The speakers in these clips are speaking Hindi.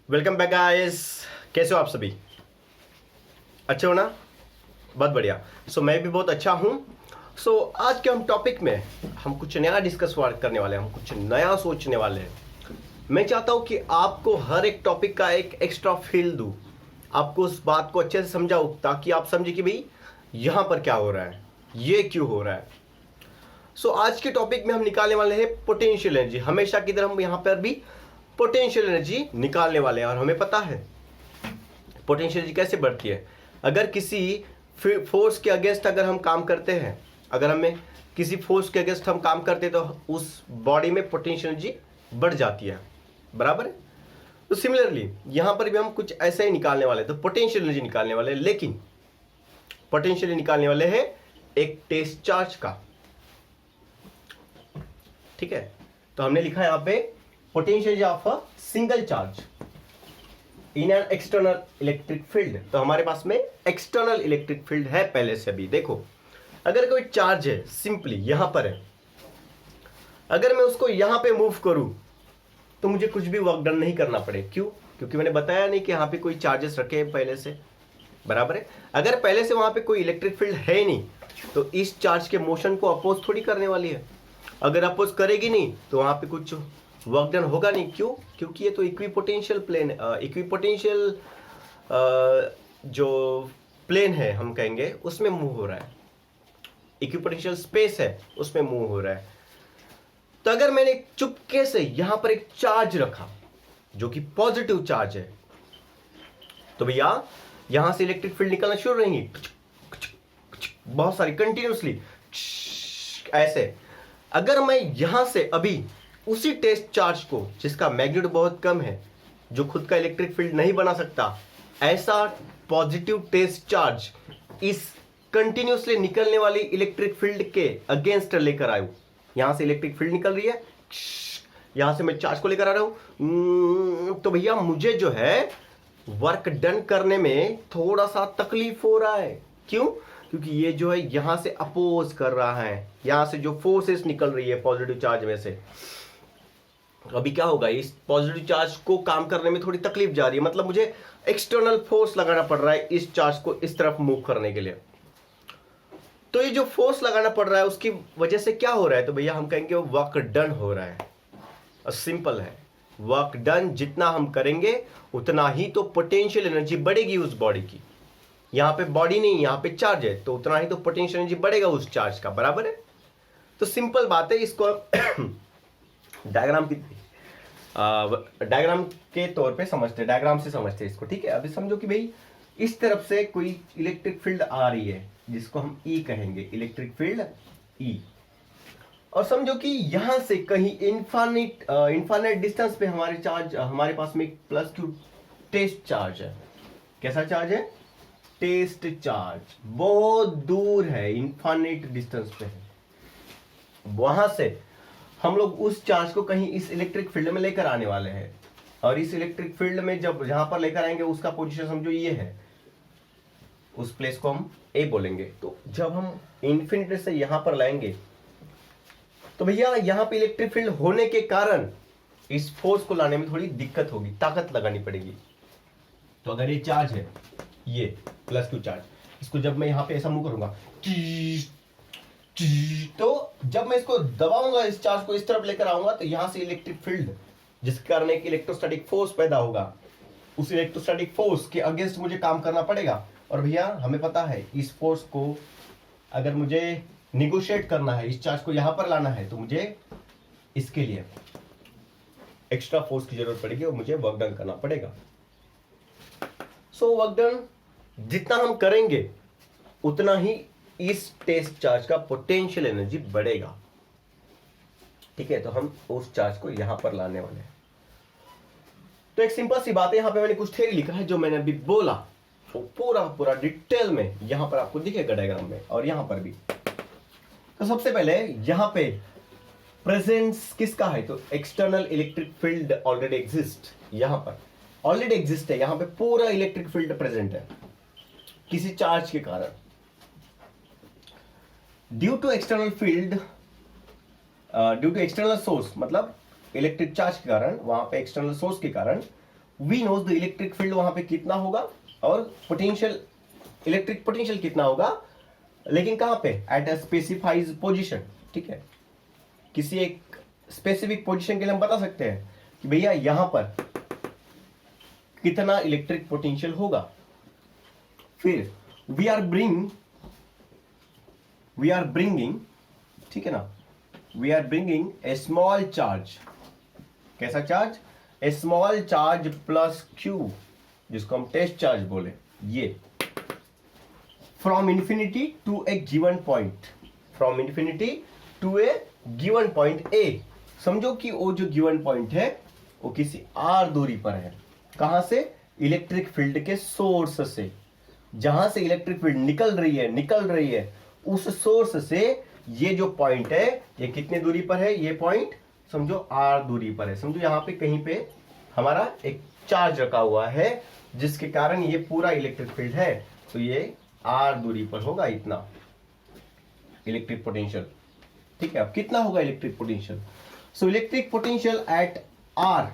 Welcome back guys. कैसे हो आप सभी? अच्छे हो ना? बहुत बढ़िया। मैं भी बहुत अच्छा हूँ। आज के हम टॉपिक में हम कुछ नया डिस्कस करने वाले हैं, हम कुछ नया सोचने वाले हैं। मैं चाहता हूँ कि आपको हर एक टॉपिक का एक एक्स्ट्रा फील दूँ, आपको उस बात को अच्छे से समझाऊँ ताकि आप समझे कि भाई यहाँ पर क्या हो रहा है, ये क्यों हो रहा है। आज के टॉपिक में हम निकालने वाले हैं पोटेंशियल एनर्जी। हमेशा की तरह हम यहाँ पर भी पोटेंशियल एनर्जी निकालने वाले हैं और हमें पता है पोटेंशियल एनर्जी कैसे बढ़ती है। अगर किसी फोर्स के अगेंस्ट अगर हम काम करते हैं, अगर हमें किसी फोर्स के अगेंस्ट हम काम करते हैं तो उस बॉडी में पोटेंशियल एनर्जी बढ़ जाती है, बराबर है। तो सिमिलरली यहां पर भी हम कुछ ऐसे ही निकालने वाले हैं, तो पोटेंशियल एनर्जी निकालने वाले हैं, लेकिन पोटेंशियल निकालने वाले हैं एक टेस्ट चार्ज का। ठीक है, तो हमने लिखा है यहां पे potential of a single charge in an external electric field. तो हमारे पास में एक्सटर्नल इलेक्ट्रिक फील्ड है पहले से भी। देखो, अगर कोई चार्ज है, सिंपली यहां पर है, अगर मैं उसको यहां पे मूव करूं तो मुझे कुछ भी वर्क डन नहीं करना पड़े। क्यों? क्योंकि मैंने बताया नहीं कि यहां पे कोई चार्जेस रखे हैं पहले से, बराबर है। अगर पहले से वहां पे कोई इलेक्ट्रिक फील्ड है ही नहीं तो इस चार्ज के मोशन को अपोज थोड़ी करने वाली है। अगर अपोज करेगी नहीं तो वहां पे कुछ वर्क डन होगा नहीं। क्यों? क्योंकि ये तो इक्विपोटेंशियल प्लेन, इक्विपोटेंशियल जो प्लेन है हम कहेंगे उसमें मूव हो रहा है, इक्विपोटेंशियल स्पेस है उसमें मूव हो रहा है। तो अगर मैंने चुपके से यहां पर एक चार्ज रखा जो कि पॉजिटिव चार्ज है, तो भैया यहां से इलेक्ट्रिक फील्ड निकलना शुरू रहेंगी, बहुत सारी, कंटिन्यूसली ऐसे। अगर मैं यहां से अभी उसी टेस्ट चार्ज को, जिसका मैग्नीट्यूड बहुत कम है, जो खुद का इलेक्ट्रिक फील्ड नहीं बना सकता, ऐसा पॉजिटिव टेस्ट चार्ज इस कंटिन्यूसली निकलने वाली इलेक्ट्रिक फील्ड के अगेंस्ट लेकर आयु, यहां से इलेक्ट्रिक फील्ड निकल रही है, यहां से मैं चार्ज को लेकर आ रहा हूं, तो भैया मुझे जो है वर्क डन करने में थोड़ा सा तकलीफ हो रहा है। क्यों? क्योंकि ये जो है यहां से अपोज कर रहा है, यहां से जो फोर्सेस निकल रही है पॉजिटिव चार्ज में से। अभी क्या होगा, इस पॉजिटिव चार्ज को काम करने में थोड़ी तकलीफ जा रही है, मतलब मुझे एक्सटर्नल फोर्स लगाना पड़ रहा है इस चार्ज को इस तरफ मूव करने के लिए। तो ये जो फोर्स लगाना पड़ रहा है उसकी वजह से क्या हो रहा है, तो भैया हम कहेंगे वो वर्क डन हो रहा है। सिंपल है, वर्क डन जितना हम करेंगे उतना ही तो पोटेंशियल एनर्जी बढ़ेगी उस बॉडी की। यहां पे बॉडी नहीं, यहां पे चार्ज है, तो उतना ही तो पोटेंशियल एनर्जी बढ़ेगा उस चार्ज का, बराबर है। तो सिंपल बात है, इसको डायग्राम के तौर पे समझते, डायग्राम से समझते इसको। ठीक है, अभी समझो कि भाई इस तरफ से कोई इलेक्ट्रिक फील्ड आ रही है जिसको हम ई कहेंगे, इलेक्ट्रिक फील्ड ई। और समझो कि यहां से कहीं इनफाइनाइट डिस्टेंस पे हमारे पास में एक प्लस क्यू टेस्ट चार्ज है। कैसा चार्ज है? Test charge. बहुत दूर है, इनफाइनाइट डिस्टेंस पे है। वहां से हम लोग उस चार्ज को कहीं इस इलेक्ट्रिक फील्ड में लेकर आने वाले हैं, और इस इलेक्ट्रिक फील्ड में जब जहां पर लेकर आएंगे उसका पोजीशन समझो ये है, उस प्लेस को हम ए बोलेंगे। तो जब हम इन्फिनिटी से यहां पर लाएंगे तो भैया यहां पे इलेक्ट्रिक फील्ड होने के कारण इस फोर्स को लाने में थोड़ी दिक्कत होगी, ताकत लगानी पड़ेगी। तो अगर ये चार्ज है, ये प्लस क्यू चार्ज, इसको जब मैं यहां पे ऐसा मूव करूंगा तो जब मैं इसको दबाऊंगा, इस चार्ज को इस तरफ लेकर आऊंगा, तो यहां से इलेक्ट्रिक फील्ड जिसके कारण एक इलेक्ट्रोस्टैटिक फोर्स पैदा होगा, उस इलेक्ट्रोस्टैटिक फोर्स के अगेंस्ट मुझे काम करना पड़ेगा। और भैया हमें पता है इस फोर्स को अगर मुझे निगोशिएट करना है, इस चार्ज को यहां पर लाना है, तो मुझे इसके लिए एक्स्ट्रा फोर्स की जरूरत पड़ेगी और मुझे वर्क डन करना पड़ेगा। वर्क डन जितना हम करेंगे उतना ही इस टेस्ट चार्ज का पोटेंशियल एनर्जी बढ़ेगा। ठीक है, तो हम उस चार्ज को यहां पर लाने वाले हैं। तो एक सिंपल सी बात है, यहां पे मैंने कुछ थ्योरी लिखा है जो मैंने अभी बोला, तो पूरा डिटेल में यहां पर आपको दिखेगा डायग्राम में, और यहां पर भी। तो सबसे पहले यहां पे प्रेजेंस किसका है, तो external electric field already exist, यहां पर ऑलरेडी एग्जिस्ट है, यहां पे पूरा इलेक्ट्रिक फील्ड प्रेजेंट है किसी चार्ज के कारण। Due to external field, due to external source, मतलब इलेक्ट्रिक चार्ज के कारण, वहां पे एक्सटर्नल सोर्स के कारण we knows the electric field वहां पे कितना होगा और पोटेंशियल, इलेक्ट्रिक पोटेंशियल कितना होगा, लेकिन कहां पे, एट अ स्पेसिफाइड पोजीशन। ठीक है, किसी एक स्पेसिफिक पोजीशन के लिए हम बता सकते हैं कि भैया यहां पर कितना इलेक्ट्रिक पोटेंशियल होगा। फिर वी आर ब्रिंगिंग, ठीक है ना, we are bringing a small charge, कैसा charge, a small charge plus q, जिसको हम टेस्ट चार्ज बोले, ये from infinity to a given point, from infinity to a given point a. समझो कि वो जो गिवन पॉइंट है वो किसी आर दूरी पर है। कहां से, इलेक्ट्रिक फील्ड के सोर्स से, जहां से इलेक्ट्रिक फील्ड निकल रही है उस सोर्स से ये जो पॉइंट है ये कितने दूरी पर है, ये पॉइंट समझो आर दूरी पर है। समझो यहां पे कहीं पे हमारा एक चार्ज रखा हुआ है जिसके कारण ये पूरा इलेक्ट्रिक फील्ड है, तो ये आर दूरी पर होगा इतना इलेक्ट्रिक पोटेंशियल। ठीक है, अब कितना होगा electric potential, so electric potential at r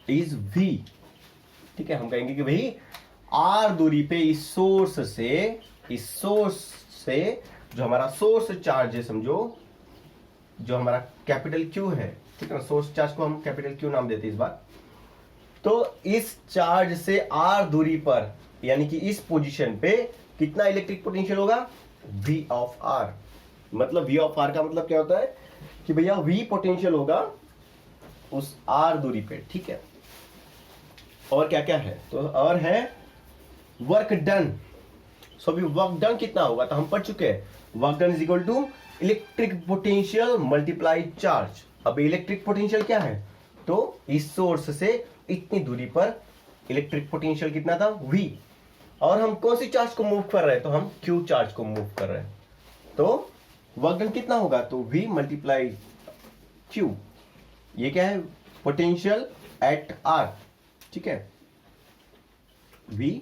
is v. ठीक है, हम कहेंगे कि भाई आर दूरी पे इस सोर्स से जो हमारा सोर्स चार्ज है, समझो जो हमारा कैपिटल क्यू है, ठीक है ना, सोर्स चार्ज को हम कैपिटल क्यू नाम देते हैं इस बार। तो इस चार्ज से आर दूरी पर, यानी कि इस पोजीशन पे कितना इलेक्ट्रिक पोटेंशियल होगा, V ऑफ आर। मतलब V ऑफ आर का मतलब क्या होता है कि भैया V पोटेंशियल होगा उस आर दूरी पे। ठीक है, और क्या क्या है, तो और है वर्क डन। सो अभी वर्क डन कितना होगा, तो हम पढ़ चुके हैं, work done is equal to electric potential multiply charge. अब इलेक्ट्रिक पोटेंशियल क्या है, तो इस सोर्स से इतनी दूरी पर इलेक्ट्रिक पोटेंशियल कितना था, V, और हम कौन सी चार्ज को मूव कर रहे हैं, तो हम Q चार्ज को मूव कर रहे हैं। तो वर्क डन कितना होगा, तो V मल्टीप्लाई Q, ये क्या है, पोटेंशियल एट R। ठीक है, V,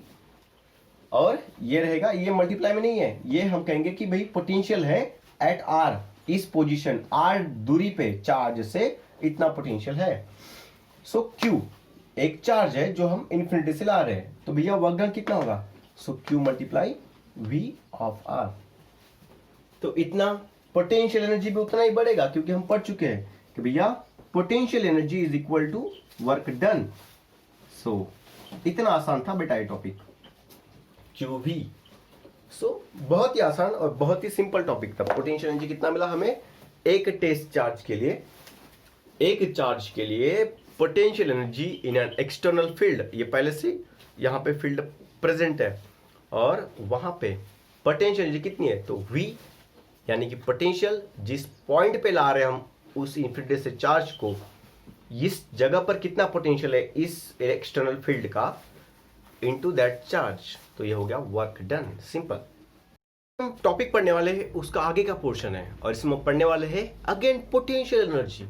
और ये रहेगा, ये मल्टीप्लाई में नहीं है, ये हम कहेंगे कि भाई पोटेंशियल है एट R, इस पोजीशन R दूरी पे चार्ज से इतना पोटेंशियल है। सो Q एक चार्ज है जो हम इन्फिनिटी से ला रहे हैं, तो भैया वर्क डन कितना होगा, सो Q multiply V of R। तो इतना पोटेंशियल एनर्जी भी उतना ही बढ़ेगा, क्योंकि हम पढ़ चुके हैं कि भैया potential energy is equal to work done. So इतना आसान था बेटा ये टॉपिक, QV। सो बहुत ही आसान और बहुत ही सिंपल टॉपिक था। पोटेंशियल एनर्जी कितना मिला हमें, एक टेस्ट चार्ज के लिए, एक चार्ज के लिए potential energy in an external field, ये पहले से यहाँ पे फील्ड प्रेजेंट है और वहां पे पोटेंशियल एनर्जी कितनी है, तो V, यानी कि पोटेंशियल जिस पॉइंट पे ला रहे हैं हम उस इन्फिनिटी से चार्ज को, इस जगह पर कितना पोटेंशियल है इस एक्सटर्नल फील्ड का इनटू दैट चार्ज, तो ये हो गया वर्क डन। सिंपल। हम टॉपिक पढ़ने वाले हैं उसका आगे का पोर्शन है और इसमें पढ़ने वाले हैं अगेन पोटेंशियल एनर्जी।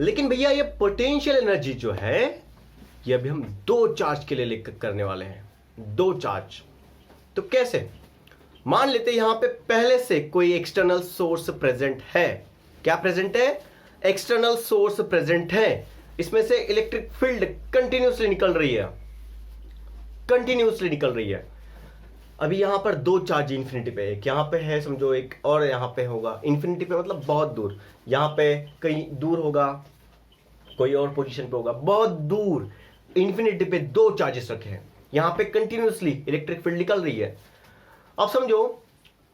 लेकिन भैया ये पोटेंशियल एनर्जी जो है ये अभी हम दो चार्ज के लिए लेकर करने वाले हैं, दो चार्ज। तो कैसे, मान लेते यहां पे पहले से कोई एक्सटर्नल सोर्स प्रेजेंट है, क्या प्रेजेंट है, एक्सटर्नल सोर्स प्रेजेंट है, इसमें से इलेक्ट्रिक फील्ड कंटिन्यूसली निकल रही है, कंटिन्यूसली निकल रही है। अभी यहां पर दो चार्ज इंफिनिटी पे, एक यहां पे है समझो, एक और यहां पे होगा। इंफिनिटी पे मतलब बहुत दूर, यहां पे कहीं दूर होगा, कोई और पोजीशन पे होगा, बहुत दूर। इंफिनिटी पे दो चार्जेस रखे हैं, यहां पे कंटिन्यूसली इलेक्ट्रिक फील्ड निकल रही है। अब समझो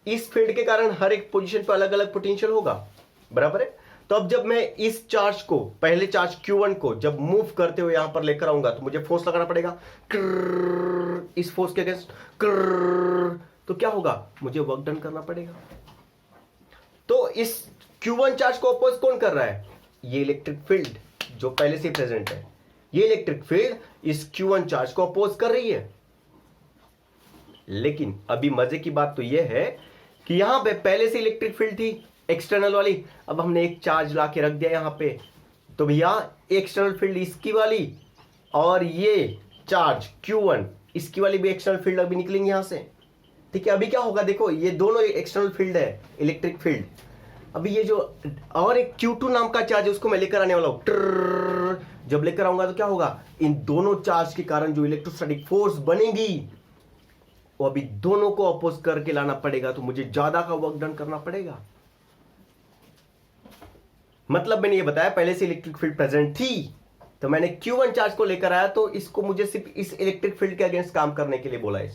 इस फील्ड के कारण हर एक पोजीशन पे अलग अलग पोटेंशियल होगा, बराबर है। तो अब जब मैं इस चार्ज को, पहले चार्ज Q1 को जब मूव करते हुए यहां पर लेकर आऊंगा तो मुझे फोर्स लगाना पड़ेगा, इस फोर्स के अगेंस्ट, तो क्या होगा, मुझे वर्क डन करना पड़ेगा। तो इस Q1 चार्ज को अपोज कौन कर रहा है, ये इलेक्ट्रिक फील्ड जो पहले से प्रेजेंट है, ये इलेक्ट्रिक फील्ड इस Q1 चार्ज को अपोज कर रही है। लेकिन अभी मजे की बात तो यह है कि यहां पे पहले से इलेक्ट्रिक फील्ड थी एक्सटर्नल वाली, अब हमने एक चार्ज ला के रख दिया यहां पे, तो भैया एक्सटर्नल फील्ड इसकी वाली और ये चार्ज Q1 इसकी वाली भी एक्सटर्नल फील्ड अभी निकलेंगे यहां से। ठीक है, अभी क्या होगा, देखो ये दोनों एक्सटर्नल फील्ड है, इलेक्ट्रिक फील्ड। अभी ये जो और एक Q2 नाम का चार्ज है उसको मैं लेकर आने वाला हूं, जब लेकर आऊंगा तो क्या होगा, इन दोनों चार्ज के कारण जो इलेक्ट्रोस्टैटिक फोर्स बनेगी वो अभी दोनों को अपोज करके लाना पड़ेगा, तो मुझे ज्यादा का वर्क डन करना पड़ेगा। मतलब मैंने ये बताया पहले से इलेक्ट्रिक फील्ड प्रेजेंट थी, तो मैंने Q1 चार्ज को लेकर आया, तो इसको मुझे सिर्फ इस इलेक्ट्रिक फील्ड के अगेंस्ट काम करने के लिए बोला है,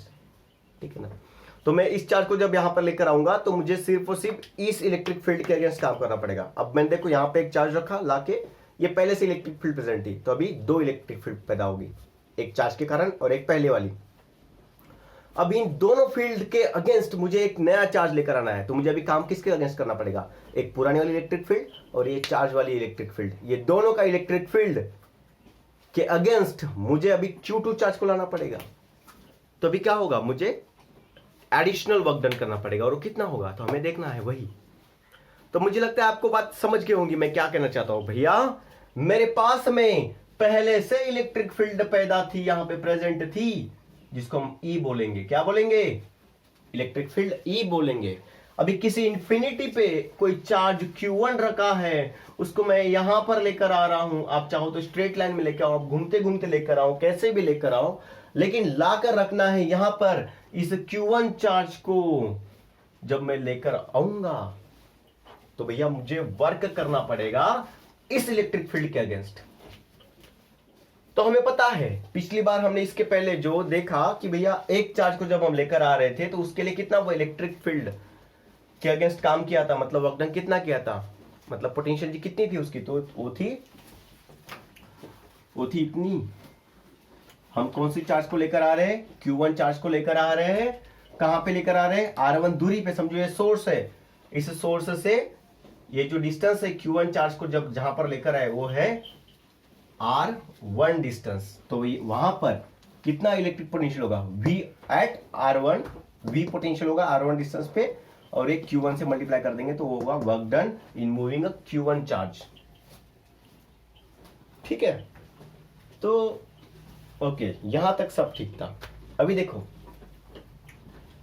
ठीक है ना। तो मैं इस चार्ज को जब यहां पर लेकर आऊंगा तो मुझे सिर्फ और सिर्फ इस इलेक्ट्रिक फील्ड के अगेंस्ट काम करना पड़ेगा। अब मैंने देखो यहां पे एक चार्ज रखा लाके, ये पहले से इलेक्ट्रिक फील्ड प्रेजेंट थी, तो अभी दो इलेक्ट्रिक फील्ड पैदा होगी, एक चार्ज के कारण और एक पहले वाली। अब इन दोनों फील्ड के अगेंस्ट मुझे एक नया चार्ज लेकर आना है, तो मुझे अभी काम किसके अगेंस्ट करना पड़ेगा, एक पुरानी वाली इलेक्ट्रिक फील्ड और ये चार्ज वाली इलेक्ट्रिक फील्ड, ये दोनों का इलेक्ट्रिक फील्ड के अगेंस्ट मुझे अभी Q2 चार्ज को लाना पड़ेगा। तो अभी क्या होगा, मुझे एडिशनल वर्क डन करना पड़ेगा, और वो कितना होगा तो हमें देखना है वही। तो मुझे लगता है आपको बात समझ गए होंगी मैं क्या कहना चाहता हूं। भैया मेरे पास में पहले से इलेक्ट्रिक फील्ड पैदा थी, यहां पे प्रेजेंट थी, जिसको हम E बोलेंगे। क्या बोलेंगे, इलेक्ट्रिक फील्ड E बोलेंगे। अभी किसी इंफिनिटी पे कोई चार्ज Q1 रखा है, उसको मैं यहां पर लेकर आ रहा हूं। आप चाहो तो स्ट्रेट लाइन में लेकर आओ, आप घूमते घूमते लेकर आओ, कैसे भी लेकर आओ, लेकिन लाकर रखना है यहां पर इस Q1 चार्ज को। जब मैं लेकर आऊंगा तो भैया मुझे वर्क करना पड़ेगा इस इलेक्ट्रिक फील्ड के अगेंस्ट। तो हमें पता है पिछली बार हमने इसके पहले जो देखा कि भैया एक चार्ज को जब हम लेकर आ रहे थे तो उसके लिए कितना वो इलेक्ट्रिक फील्ड के अगेंस्ट काम किया था, मतलब वर्क डन कितना किया था, मतलब पोटेंशियल जी कितनी थी उसकी, तो वो थी इतनी। हम कौन सी चार्ज को लेकर आ रहे हैं, Q1 चार्ज को लेकर आ रहे हैं। कहां पे लेकर आ रहे हैं, R1 दूरी पे, समझो ये सोर्स है, इस सोर्स से ये जो डिस्टेंस है Q1 चार्ज को जब जहां पर लेकर आए वो है R1 डिस्टेंस। तो वहां पर कितना इलेक्ट्रिक पोटेंशियल होगा, V at R1, V potential होगा R1 डिस्टेंस पे, और एक Q1 से मल्टीप्लाई कर देंगे तो वो होगा work done in moving a Q1 charge. ठीक है, तो ओके, यहां तक सब ठीक था। अभी देखो,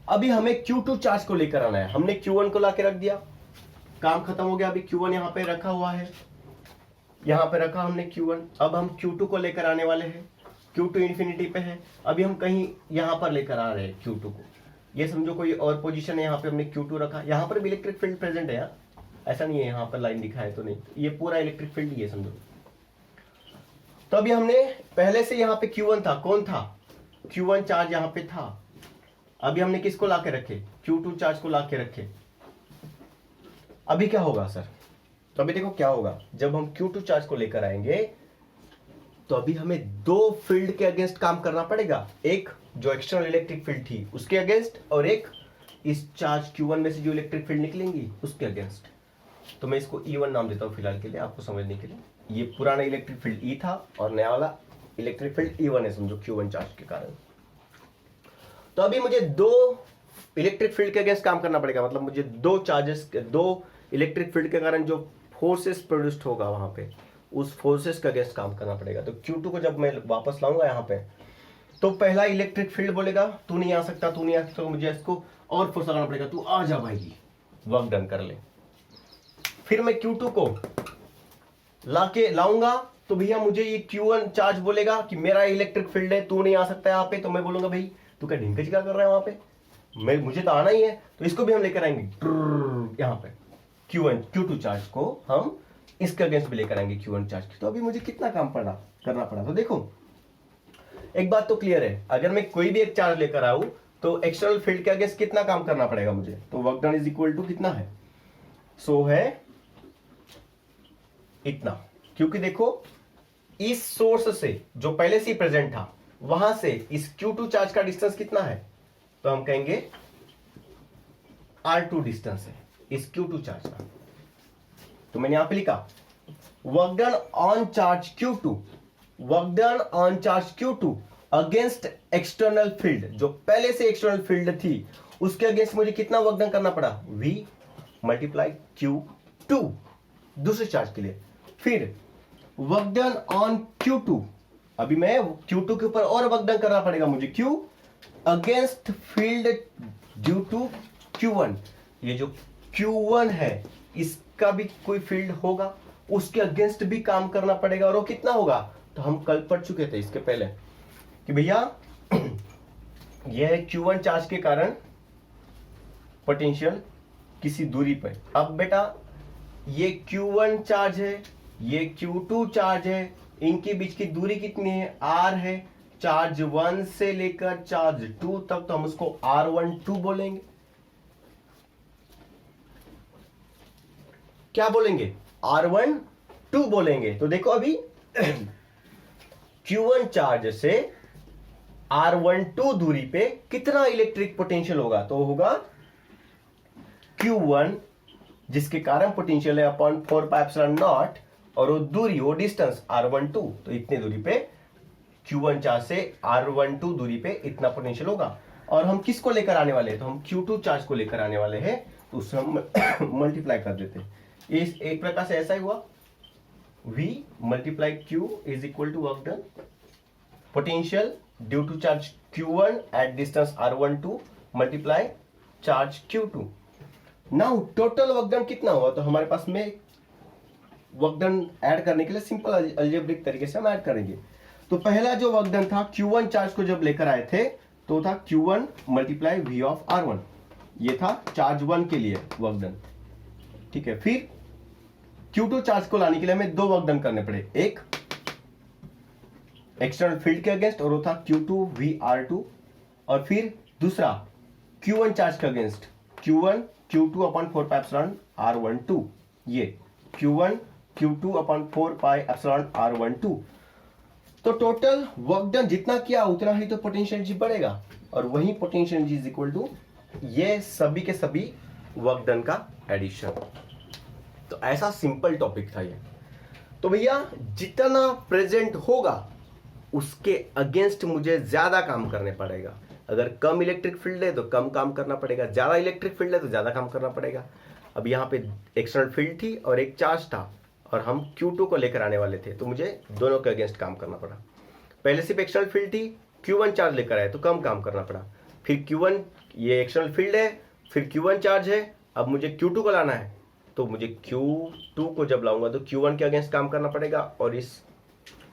अभी हमें Q2 चार्ज को लेकर आना है। हमने Q1 को लाके रख दिया, काम खत्म हो गया। अभी Q1 यहां पे रखा हुआ है, यहां पे रखा हमने Q1। अब हम Q2 को लेकर आने वाले हैं, Q2 इन्फिनिटी पे है। अभी हम कहीं यहां पर लेकर आ रहे हैं Q2 को, ये समझो कोई और पोजीशन है, यहाँ पे हमने Q2 रखा, यहाँ पर भी इलेक्ट्रिक फील्ड प्रेजेंट है यार, ऐसा नहीं है यहाँ पर लाइन दिखा है तो नहीं, ये पूरा इलेक्ट्रिक फील्ड ही है समझो। तो अभी हमने पहले से यहाँ पे Q1 था, कौन था, Q1 चार्ज यहाँ पे था। अभी हमने किसको लाके रखे, Q2 चार्ज को लाके रखे। अभी क्या होगा सर, तो अभी देखो क्या होगा, जब हम Q2 चार्ज को लेकर आएंगे तो अभी हमें दो फील्ड के अगेंस्ट काम करना पड़ेगा, एक जो एक्सटर्नल इलेक्ट्रिक फील्ड थी उसके अगेंस्ट, और एक इस चार्ज Q1 में से जो इलेक्ट्रिक फील्ड निकलेंगी उसके अगेंस्ट। तो मैं इसको E1 नाम देता हूं फिलहाल के लिए, आपको समझने के लिए। ये पुराना इलेक्ट्रिक फील्ड E था और नया वाला इलेक्ट्रिक फील्ड E1 है समझो, Q1 चार्ज के कारण। तो अभी मुझे दो इलेक्ट्रिक फील्ड के अगेंस्ट काम करना पड़ेगा, मतलब मुझे दो चार्जेस, दो इलेक्ट्रिक फील्ड के कारण जो फोर्सेस प्रोड्यूस्ड होगा वहां पे, उस फोर्सेस के अगेंस्ट काम करना पड़ेगा। तो Q2 को जब मैं वापस लाऊंगा यहाँ पे, तो पहला इलेक्ट्रिक फील्ड बोलेगा तू नहीं आ सकता, तू नहीं आ सकता, तो मुझे इसको और फोर्स लगाना पड़ेगा, तू आ जा भाई, वर्क डन कर ले। फिर मैं Q2 को लाऊंगा तो भैया मुझे ये Q1 चार्ज बोलेगा कि मेरा इलेक्ट्रिक फील्ड है, तू नहीं आ सकता यहाँ पे। तो मैं बोलूंगा भाई तू क्या ढिंकच क्या कर रहा है वहां पे, मुझे तो आना ही है। तो इसको भी हम लेकर आएंगे यहाँ पे, Q2 चार्ज को हम इसके अगेंस्ट भी लेकर आएंगे Q1 चार्ज की। तो अभी मुझे कितना काम करना पड़ा। तो देखो एक बात तो क्लियर है, अगर मैं कोई भी एक चार्ज लेकर आऊं तो एक्सटर्नल फील्ड के अगेंस्ट कितना काम करना पड़ेगा मुझे, तो work done is equal to कितना है, सो है इतना। क्योंकि देखो इस सोर्स से जो पहले से ही प्रेजेंट था वहां से इस Q2 चार्ज का डिस्टेंस कितना है, तो हम कहेंगे R2 डिस्टेंस है इस Q2 चार्ज का। तो मैंने यहां पे लिखा work done on charge Q2, work done on charge Q2 against external field, जो पहले से एक्सटर्नल फील्ड थी उसके अगेंस्ट मुझे कितना वर्क डन करना पड़ा, V मल्टीप्लाई Q2 दूसरे चार्ज के लिए। फिर वर्क डन ऑन Q2, अभी मैं Q2 के ऊपर और वर्क डन करना पड़ेगा मुझे, Q against field due to Q1। ये जो Q1 है इसका भी कोई फील्ड होगा, उसके अगेंस्ट भी काम करना पड़ेगा, और वो कितना होगा, तो हम कल पढ़ चुके थे इसके पहले कि भैया यह है Q1 चार्ज के कारण पोटेंशियल किसी दूरी पर। अब बेटा ये Q1 चार्ज है, ये Q2 चार्ज है, इनके बीच की दूरी कितनी है? R है। चार्ज 1 से लेकर चार्ज 2 तक, तो हम उसको R12 बोलेंगे। क्या बोलेंगे? R12 बोलेंगे। तो देखो अभी Q1 चार्ज से R12 दूरी पे कितना इलेक्ट्रिक पोटेंशियल होगा? तो होगा Q1 जिसके कारण पोटेंशियल है अपॉन 4πε0 और वो दूरी, वो डिस्टेंस R12, तो इतनी दूरी पे Q1 चार्ज से R12 दूरी पे इतना पोटेंशियल होगा। और हम किसको लेकर आने वाले हैं? तो हम Q2 चार्ज को लेकर आने वाले हैं, तो उससे हम मल्टीप्लाई कर देते हैं। इस एक प्रकार से ऐसा ही हुआ, V multiply Q is equal to work done, potential due to charge Q1 at distance R12 multiply charge Q2। Now total work done कितना हुआ? तो हमारे पास में वर्क डन ऐड करने के लिए सिंपल अलजेब्रिक तरीके से हम ऐड करेंगे। तो पहला जो वर्क डन था, Q1 चार्ज को जब लेकर आए थे तो था Q1 multiply V of R1, ये था चार्ज 1 के लिए वर्क डन। ठीक है, फिर Q2 चार्ज को लाने के लिए हमें दो वर्क डन करने पड़े, एक एक्सटर्नल फील्ड के अगेंस्ट और वो था Q2 V R2, और फिर दूसरा Q1 चार्ज के against Q1 Q2 upon 4πε R12, ये Q1 Q2 अपॉन 4πε R12। तो टोटल वर्क डन जितना किया उतना ही तो पोटेंशियल एनर्जी बढ़ेगा, और वही potential energy is equal to ये सभी के सभी वर्क डन का एडिशन। तो ऐसा सिंपल टॉपिक था ये। तो भैया जितना प्रेजेंट होगा उसके अगेंस्ट मुझे ज्यादा काम करने पड़ेगा। अगर कम इलेक्ट्रिक फील्ड है तो कम काम करना पड़ेगा, ज्यादा इलेक्ट्रिक फील्ड है तो ज्यादा काम करना पड़ेगा। अब यहाँ पे एक्सटर्नल फील्ड थी और एक चार्ज था, और हम Q2 को लेकर आने वाले थे, तो मुझे दोनों के अगेंस्ट काम करना पड़ा। पहले सिर्फ एक्सटर्नल फील्ड थी, Q1 चार्ज लेकर आए तो कम काम करना पड़ा। फिर Q1 ये एक्सटर्नल फील्ड है, फिर Q1 चार्ज है, अब मुझे Q2 को लाना है, तो मुझे Q2 को जब लाऊंगा तो Q1 के अगेंस्ट काम करना पड़ेगा और इस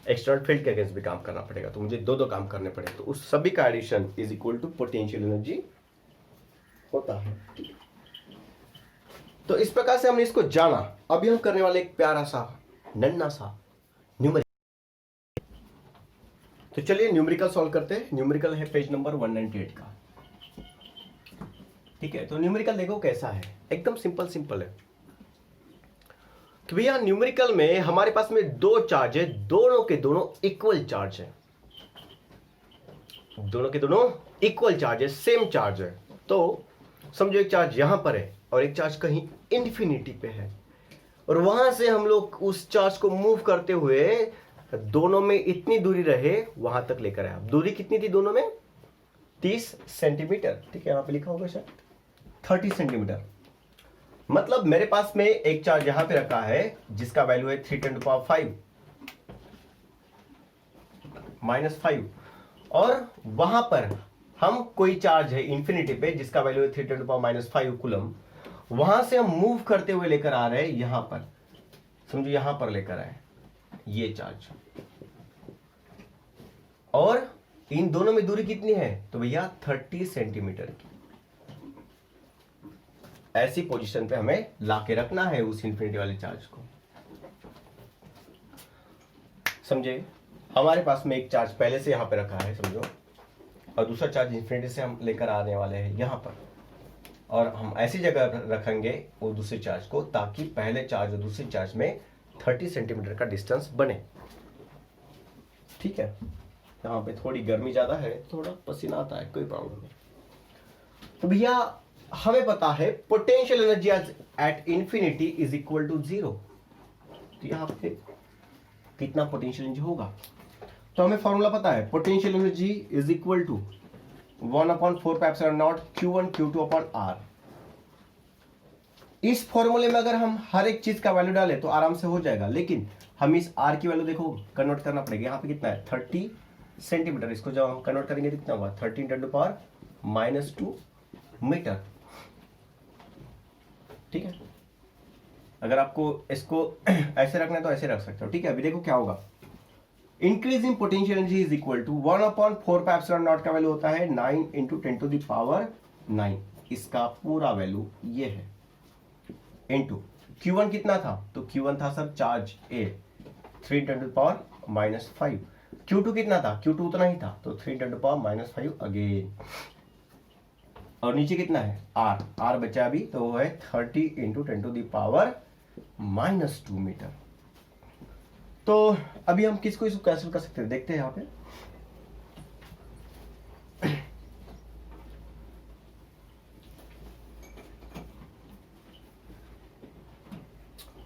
एक्सटर्नल फील्ड के अगेंस्ट भी काम करना पड़ेगा, तो मुझे दो काम करने पड़ेगा। तो उस सभी का addition is equal to potential energy होता है। तो इस प्रकार से हमने इसको जाना। अभी हम करने वाले एक प्यारा सा नन्ना सा न्यूमेरिकल। तो चलिए न्यूमेरिकल सॉल्व करते हैं। न्यूमेरिकल है पेज नंबर 198 का। ठीक है, तो न्यूमेरिकल देखो कैसा है, एकदम सिंपल है कि भैया न्यूमेरिकल में हमारे पास में दो चार्ज है, दोनों के दोनों इक्वल चार्ज है, दोनों के दोनों इक्वल चार्ज है, सेम चार्ज है। तो समझो एक चार्ज यहां पर है और एक चार्ज कहीं इन्फिनिटी पे है, और वहां से हम लोग उस चार्ज को मूव करते हुए दोनों में इतनी दूरी रहे वहां तक लेकर आए। दूरी कितनी थी दोनों में? 30 सेंटीमीटर। ठीक है, यहां पे लिखा होगा शायद 30 सेंटीमीटर। मतलब मेरे पास में एक चार्ज यहां पे रखा है जिसका वैल्यू है 3 × 5 और वहां पर हम कोई चार्ज है इंफिनिटी पे जिसका वैल्यू है 3 × 5 कूलम, वहां से हम मूव करते हुए लेकर आ रहे हैं यहां पर, समझो यहां पर लेकर आए ये चार्ज, और इन दोनों में दूरी कितनी है? तो भैया 30 सेंटीमीटर की। ऐसी पोजीशन पे हमें लाके रखना है उस इंफिनिटी वाले चार्ज को। समझे, हमारे पास में एक चार्ज पहले से यहां पे रखा है समझो, और दूसरा चार्ज इंफिनिटी से हम लेकर आने वाले हैं यहां पर, और हम ऐसी जगह रखेंगे वो दूसरे चार्ज को ताकि पहले चार्ज और दूसरे चार्ज में 30 सेंटीमीटर का डिस्टेंस बने। ठीक है, यहाँ पे थोड़ी गर्मी ज्यादा है, थोड़ा पसीना आता है, कोई प्रॉब्लम नहीं। तो भैया हमें पता है potential energy at infinity is equal to 0। तो यहाँ पे कितना पोटेंशियल एनर्जी होगा? तो हमें फॉर्मूला पता है, potential energy is equal to 1/4πε0 Q1 Q2 upon R। इस फॉर्मूले में अगर हम हर एक चीज का वैल्यू डालें तो आराम से हो जाएगा, लेकिन हम इस R की वैल्यू देखो कन्वर्ट करना पड़ेगा। यहाँ पे कितना है? 30 सेंटीमीटर। इसको जब हम कन्वर्ट करेंगे तो कितना होगा? 13 × 2 मीटर। ठीक है, अगर आपको इसको ऐसे रखना है तो ऐसे रख सकते हो। ठीक है, अभी देखो क्या होगा, increase in potential energy is equal to 1/4πε0 का वैल्यू होता है 9 × 10⁹ इसका पूरा वैल्यू ये है, इनटू Q1 कितना था, तो Q1 था सर चार्ज A 3 × 10⁻⁵। Q2 कितना था, Q2 उतना ही था, तो 3 × 10⁻⁵ अगेन। और नीचे कितना है R बचा अभी, तो वो है 30 × 10⁻⁻2 मीटर। तो अभी हम किसको इसको कैंसिल कर सकते हैं, देखते हैं यहां पे।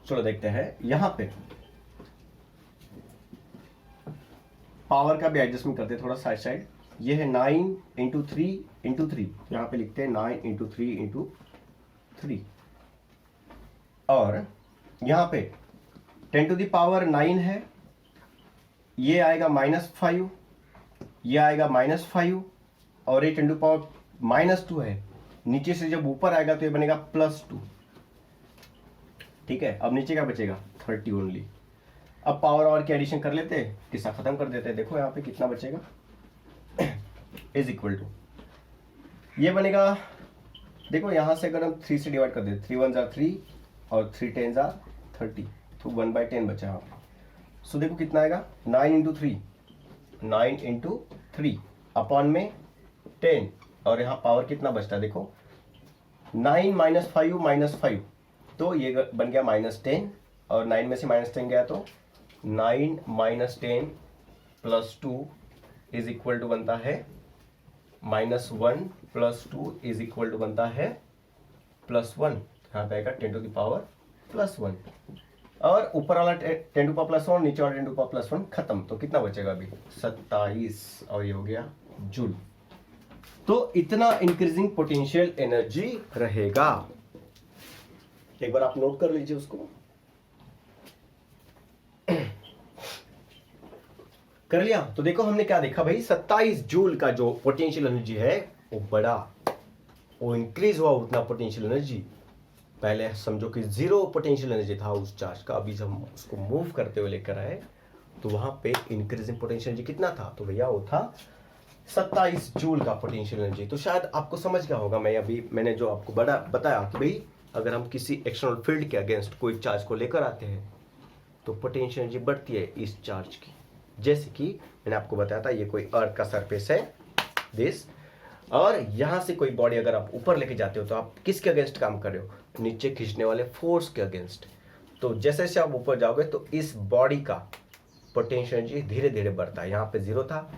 चलो देखते हैं यहां पे पावर का भी एडजस्टमेंट करते हैं थोड़ा साइड। ये है 9 × 3 × 3, यहां पे लिखते हैं 9 × 3 × 3, और यहां पे 10⁻9 है, ये आएगा -5, ये आएगा -5, और ये 10⁻2 है, नीचे से जब ऊपर आएगा तो ये बनेगा +2। ठीक है, अब नीचे क्या बचेगा 30 ओनली। अब पावर और की एडिशन कर लेते हैं, किस्सा खत्म कर देते हैं। देखो यहाँ पे कितना बचेगा, इज इक्वल टू ये बनेगा, देखो यहाँ से अगर हम 3 से डिवाइड कर देते, 3 1 3 और 3 10 30, तो 1/10 बचा यहाँ पे। सो देखो कितना आएगा 9 × 3 अपॉन में 10, और यहाँ पावर कितना बचता है देखो 9 -5 -5, तो ये बन गया -10, और 9 में से -10 गया तो 9 - 10 + 2 इज इक्वल टू बनता है -1 + 2 इज इक्वल टू बनता है +1। यहाँ पे आएगा 10⁻+1, और ऊपर वाला 10⁻+1, नीचे वाला 10⁻+1 खत्म, तो कितना बचेगा अभी 27, और ये हो गया जूल। तो इतना इंक्रीजिंग पोटेंशियल एनर्जी रहेगा। एक बार आप नोट कर लीजिए उसको। कर लिया, तो देखो हमने क्या देखा भाई, 27 जूल का जो पोटेंशियल एनर्जी है वो बड़ा, वो इंक्रीज हुआ उतना पोटेंशियल एनर्जी। पहले समझो कि 0 पोटेंशियल एनर्जी था उस चार्ज का, अभी जब हम उसको मूव करते हुए लेकर आए तो वहां पे इंक्रीजिंग पोटेंशियल एनर्जी कितना था, तो भैया वो था 27 जूल का पोटेंशियल एनर्जी। तो शायद आपको समझ गया होगा, मैंने जो आपको बड़ा बताया कि भाई अगर हम किसी एक्सटर्नल फील्ड के अगेंस्ट कोई चार्ज को लेकर आते हैं तो पोटेंशियल एनर्जी बढ़ती है इस चार्ज की। जैसे कि मैंने आपको बताया था, ये कोई अर्थ का सरफेस है दिस, और यहां से कोई बॉडी अगर आप ऊपर लेके जाते हो तो आप किसके अगेंस्ट काम कर रहे हो, नीचे खींचने वाले फोर्स के अगेंस्ट। तो जैसे जैसे आप ऊपर जाओगे तो इस बॉडी का पोटेंशियल एनर्जी धीरे धीरे बढ़ता है। यहाँ पे 0 था,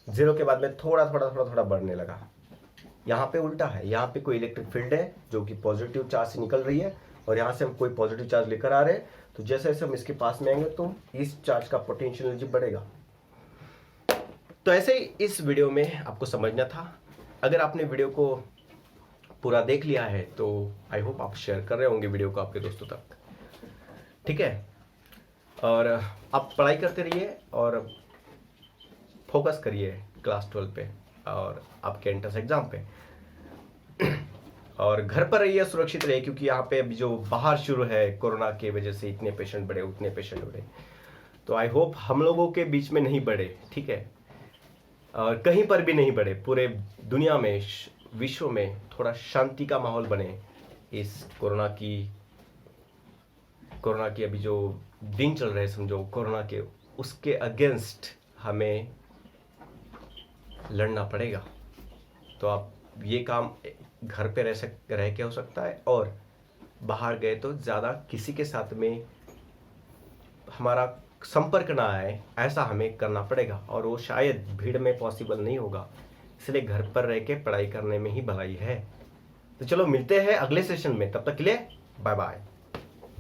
0 के बाद में थोड़ा बढ़ने लगा। यहाँ पे उल्टा है, यहाँ पे कोई इलेक्ट्रिक फील्ड है जो कि पॉजिटिव चार्ज से निकल रही है, और यहाँ से हम कोई पॉजिटिव चार्ज लेकर आ रहे हैं, तो जैसे जैसे हम इसके पास में आएंगे तो इस चार्ज का पोटेंशियल एनर्जी बढ़ेगा। तो ऐसे ही इस वीडियो में आपको समझना था। अगर आपने वीडियो को पूरा देख लिया है तो आई होप आप शेयर कर रहे होंगे वीडियो को आपके दोस्तों तक, ठीक है। और आप पढ़ाई करते रहिए और फोकस करिए क्लास 12 पे और आपके एंट्रेंस एग्जाम पे, और घर पर रहिए, सुरक्षित रहिए, क्योंकि यहाँ पे अभी जो बाहर शुरू है कोरोना की वजह से इतने पेशेंट बढ़े, उतने पेशेंट बढ़े, तो आई होप हम लोगों के बीच में नहीं बढ़े, ठीक है, और कहीं पर भी नहीं बढ़े, पूरे दुनिया में विश्व में थोड़ा शांति का माहौल बने। इस कोरोना की अभी जो दिन चल रहे समझो कोरोना के, उसके अगेंस्ट हमें लड़ना पड़ेगा। तो आप ये काम घर पे रह के हो सकता है, और बाहर गए तो ज़्यादा किसी के साथ में हमारा संपर्क ना आए, ऐसा हमें करना पड़ेगा, और वो शायद भीड़ में पॉसिबल नहीं होगा, इसलिए घर पर रह के पढ़ाई करने में ही भलाई है। तो चलो मिलते हैं अगले सेशन में, तब तक के लिए बाय बाय।